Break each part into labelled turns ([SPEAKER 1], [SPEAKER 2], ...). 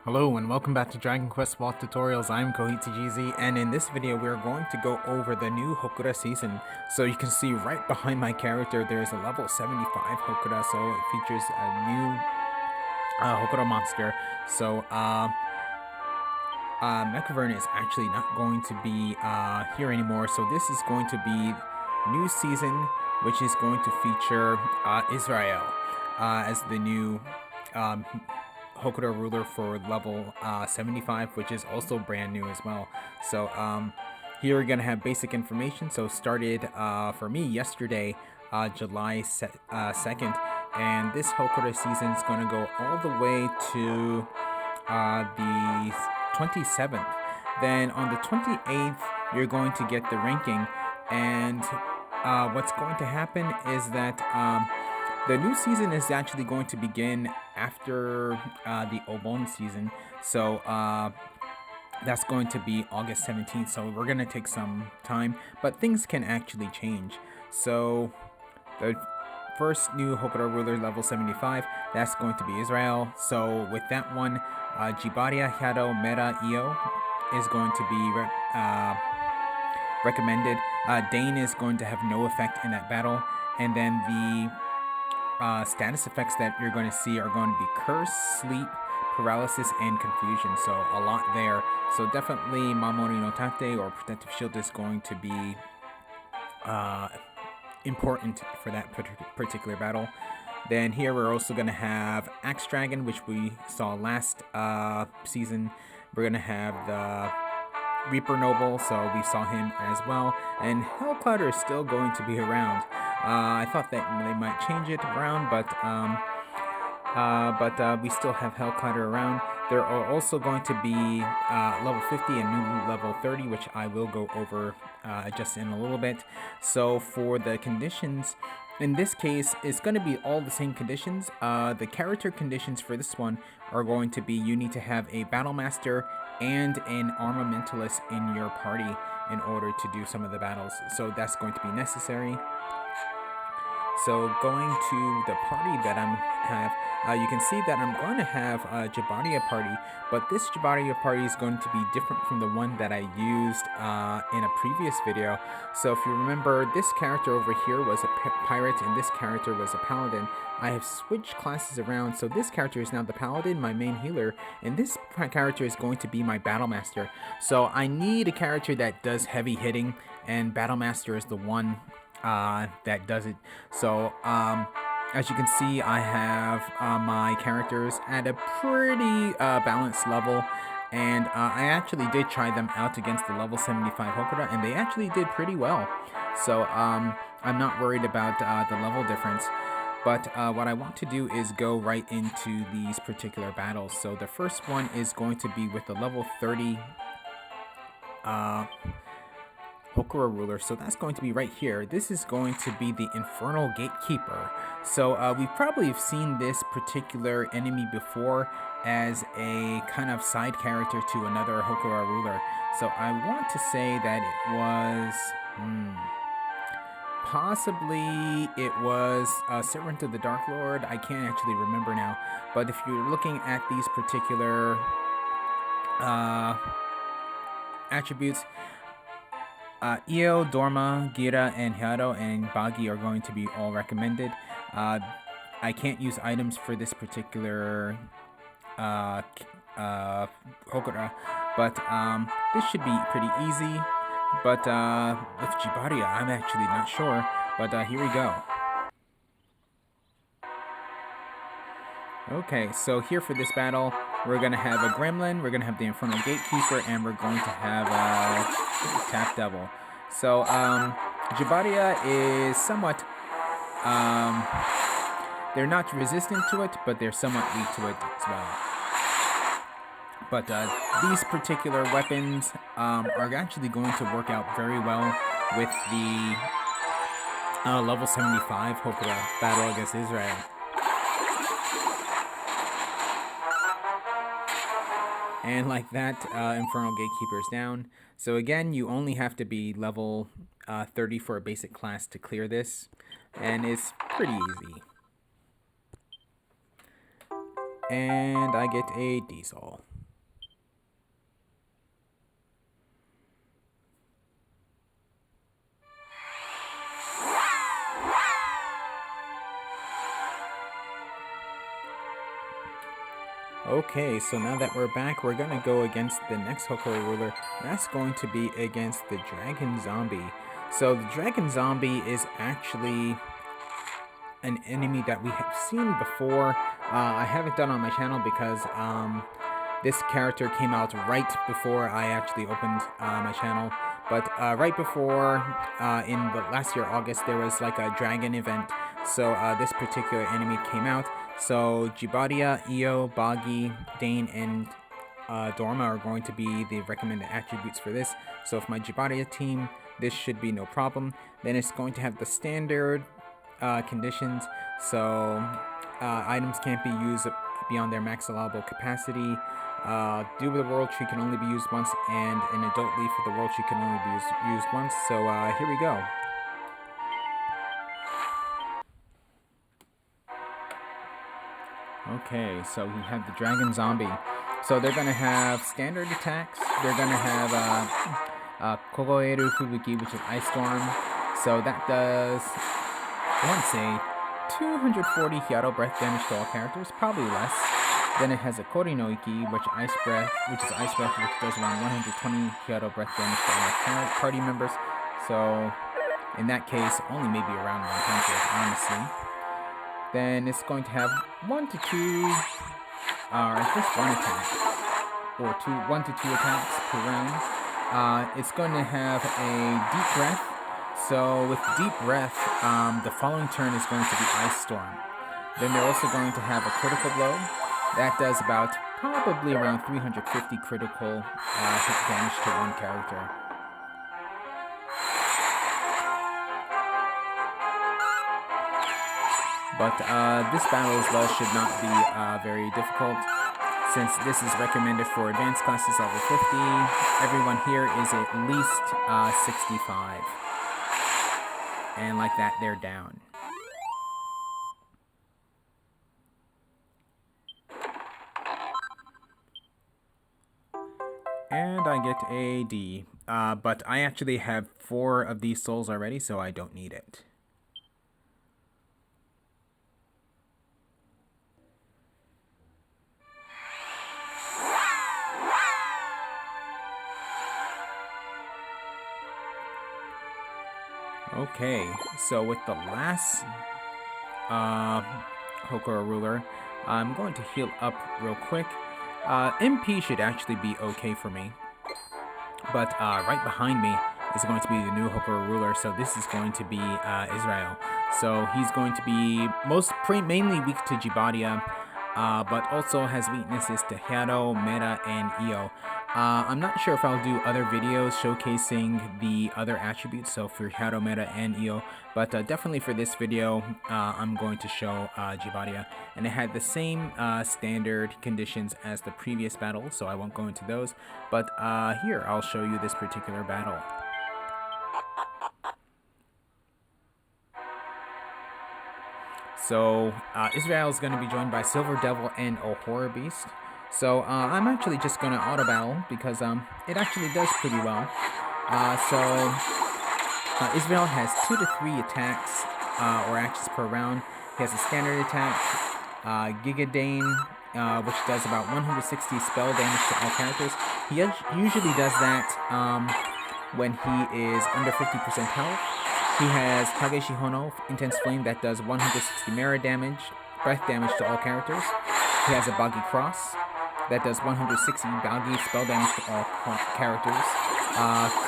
[SPEAKER 1] Hello and welcome back to Dragon Quest Walk Tutorials. I'm KohitsuGZ, and in this video we're going to go over the new Hokora season. So you can see right behind my character there's a level 75 Hokora, so it features a new Hokora monster. So Mecha Vearn is actually not going to be here anymore, so this is going to be new season, which is going to feature Izrael as the new Hokora Ruler for level 75, which is also brand new as well. So here we're gonna have basic information. So started for me yesterday, July 2nd, and this Hokora season is gonna go all the way to the 27th. Then on the 28th, you're going to get the ranking, and what's going to happen is that the new season is actually going to begin after the Obon season, so that's going to be August 17th, so we're going to take some time, but things can actually change. So the first new Hokora Ruler level 75, that's going to be Izrael. So with that one, Jibaria Team is going to be recommended. Dane is going to have no effect in that battle, and then the status effects that you're going to see are going to be curse, sleep, paralysis, and confusion. So a lot there. So definitely Mamori no Tate or protective shield is going to be important for that particular battle. Then here we're also going to have Axe Dragon, which we saw last season. We're going to have the Reaper Noble, so we saw him as well. And Hellclouder is still going to be around. I thought that they might change it around, but we still have Hellclouder around. There are also going to be level 50 and new level 30, which I will go over just in a little bit. So for the conditions, in this case, it's going to be all the same conditions. The character conditions for this one are going to be you need to have a Battle Master and an Armamentalist in your party in order to do some of the battles. So that's going to be necessary. So going to the party that you can see that I'm going to have a Jibaria party, but this Jibaria party is going to be different from the one that I used in a previous video. So if you remember, this character over here was a pirate and this character was a paladin. I have switched classes around, so this character is now the paladin, my main healer, and this character is going to be my battle master. So I need a character that does heavy hitting, and battle master is the one that does it. So as you can see, I have my characters at a pretty balanced level, and I actually did try them out against the level 75 Hokora, and they actually did pretty well. So I'm not worried about the level difference. But what I want to do is go right into these particular battles. So the first one is going to be with the level 30 Hokora Ruler, so that's going to be right here. This is going to be the Infernal Gatekeeper. So we've probably seen this particular enemy before as a kind of side character to another Hokora Ruler. So I want to say that it was possibly it was Servant of the Dark Lord. I can't actually remember now, but if you're looking at these particular attributes, Io, Dorma, Gira, and Hado and Bagi are going to be all recommended. I can't use items for this particular Hokora, but this should be pretty easy. But with Jibaria, I'm actually not sure. But here we go. Okay, so here for this battle, we're going to have a Gremlin, we're going to have the Infernal Gatekeeper, and we're going to have a Tap Devil. So, Jibaria is somewhat, they're not resistant to it, but they're somewhat weak to it as well. But these particular weapons are actually going to work out very well with the level 75 Hokora battle against Izrael. And like that, Infernal Gatekeeper is down. So again, you only have to be level 30 for a basic class to clear this. And it's pretty easy. And I get a Diesel. Okay, so now that we're back, we're gonna go against the next Hokora Ruler. That's going to be against the Dragon Zombie. So the Dragon Zombie is actually an enemy that we have seen before. I haven't done on my channel because this character came out right before I actually opened my channel. But right before, in the last year, August, there was like a dragon event. So this particular enemy came out. So Jibaria, Io, Boggy, Dane, and Dorma are going to be the recommended attributes for this. So if my Jibaria team, this should be no problem. Then it's going to have the standard conditions. So items can't be used beyond their max allowable capacity. Dew with the World Tree can only be used once, and an adult leaf with the World Tree can only be used once. So here we go. Okay, so we have the Dragon Zombie. So they're going to have standard attacks. They're going to have Kogoeru Fubuki, which is Ice Storm. So that does, I want to say, 240 Hyato breath damage to all characters, probably less. Then it has a Kori no Iki, which is Ice Breath, which does around 120 Hyato breath damage to all party members. So in that case, only maybe around 100, honestly. Then it's going to have 1 to 2, or just one attack, or 1 to 2 attacks per round. It's going to have a Deep Breath. So with Deep Breath, the following turn is going to be Ice Storm. Then they're also going to have a Critical Blow. That does about probably around 350 critical hit damage to one character. But this battle as well should not be very difficult, since this is recommended for advanced classes level 50. Everyone here is at least 65. And like that, they're down. And I get a D. But I actually have 4 of these souls already, so I don't need it. Okay, so with the last Hokora Ruler, I'm going to heal up real quick. MP should actually be okay for me. But right behind me is going to be the new Hokora Ruler, so this is going to be Izrael. So he's going to be mainly weak to Jibaria, but also has weaknesses to Hyato, Meta, and Io. I'm not sure if I'll do other videos showcasing the other attributes, so for Hyato, Meta, and Io, but definitely for this video, I'm going to show Jibaria. And it had the same standard conditions as the previous battle, so I won't go into those, but here, I'll show you this particular battle. So Izrael is going to be joined by Silver Devil and a Horror Beast. So I'm actually just going to auto battle because it actually does pretty well. Izrael has 2 to 3 attacks or actions per round. He has a standard attack, Gigadane, which does about 160 spell damage to all characters. He usually does that when he is under 50% health. He has Kageshi Hono, Intense Flame, that does 160 mirror damage, breath damage to all characters. He has a Boggy Cross that does 160 Boggy spell damage to all characters.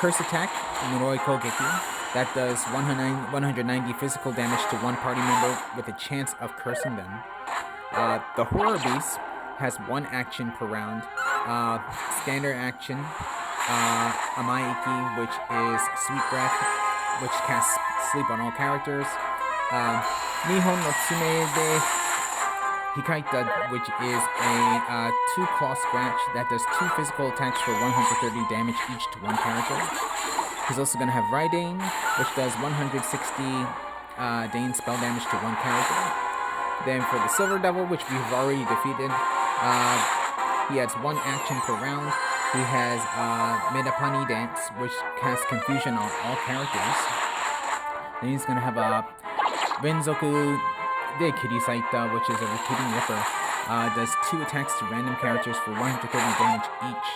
[SPEAKER 1] Curse Attack, Muroi Kogeki, that does 190 physical damage to one party member with a chance of cursing them. The Horror Beast has 1 action per round. Standard action, Amaiki, which is Sweet Breath, which casts sleep on all characters. Nihon no Tsume de Hikaita, which is a 2 claw scratch that does 2 physical attacks for 130 damage each to one character. He's also going to have Raidane, which does 160 Dane spell damage to one character. Then for the Silver Devil, which we've already defeated, he has 1 action per round. He has Medapani Dance, which casts confusion on all characters. Then he's going to have a Renzoku de Kirisaita, which is a Repeating Ripper. Does 2 attacks to random characters for 130 damage each.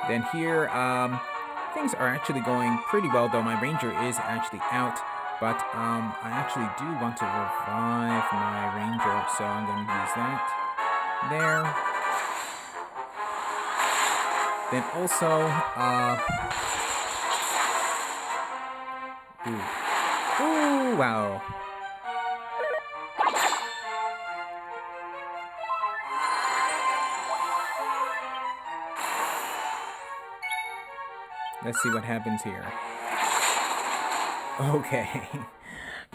[SPEAKER 1] Then here, things are actually going pretty well, though my ranger is actually out. But I actually do want to revive my ranger, so I'm going to use that there. Then also, ooh, wow. Let's see what happens here. Okay.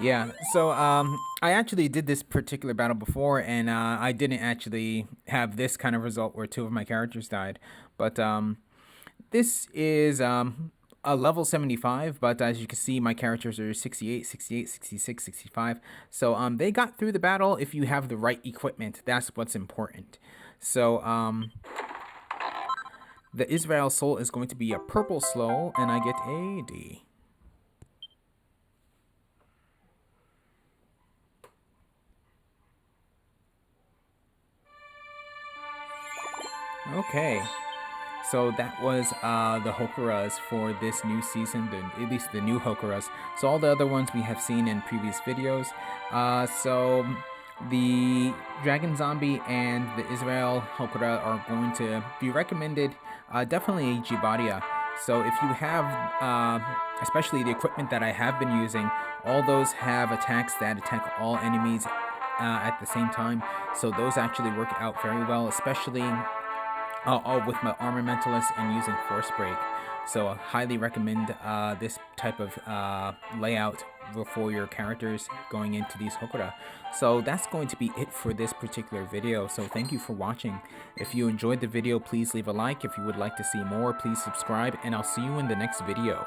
[SPEAKER 1] Yeah, so I actually did this particular battle before, and I didn't actually have this kind of result where 2 of my characters died. But this is a level 75, but as you can see, my characters are 68, 68, 66, 65. So they got through the battle if you have the right equipment. That's what's important. So the Izrael soul is going to be a purple slow, and I get a D. Okay, so that was the Hokoras for this new season, at least the new Hokoras. So all the other ones we have seen in previous videos. So the Dragon Zombie and the Izrael Hokora are going to be recommended. Definitely Jibaria. So if you have, especially the equipment that I have been using, all those have attacks that attack all enemies at the same time. So those actually work out very well, especially with my Armamentalist and using Force Break. So I highly recommend this type of layout for your characters going into these Hokora. So that's going to be it for this particular video. So thank you for watching. If you enjoyed the video, please leave a like. If you would like to see more, please subscribe, and I'll see you in the next video.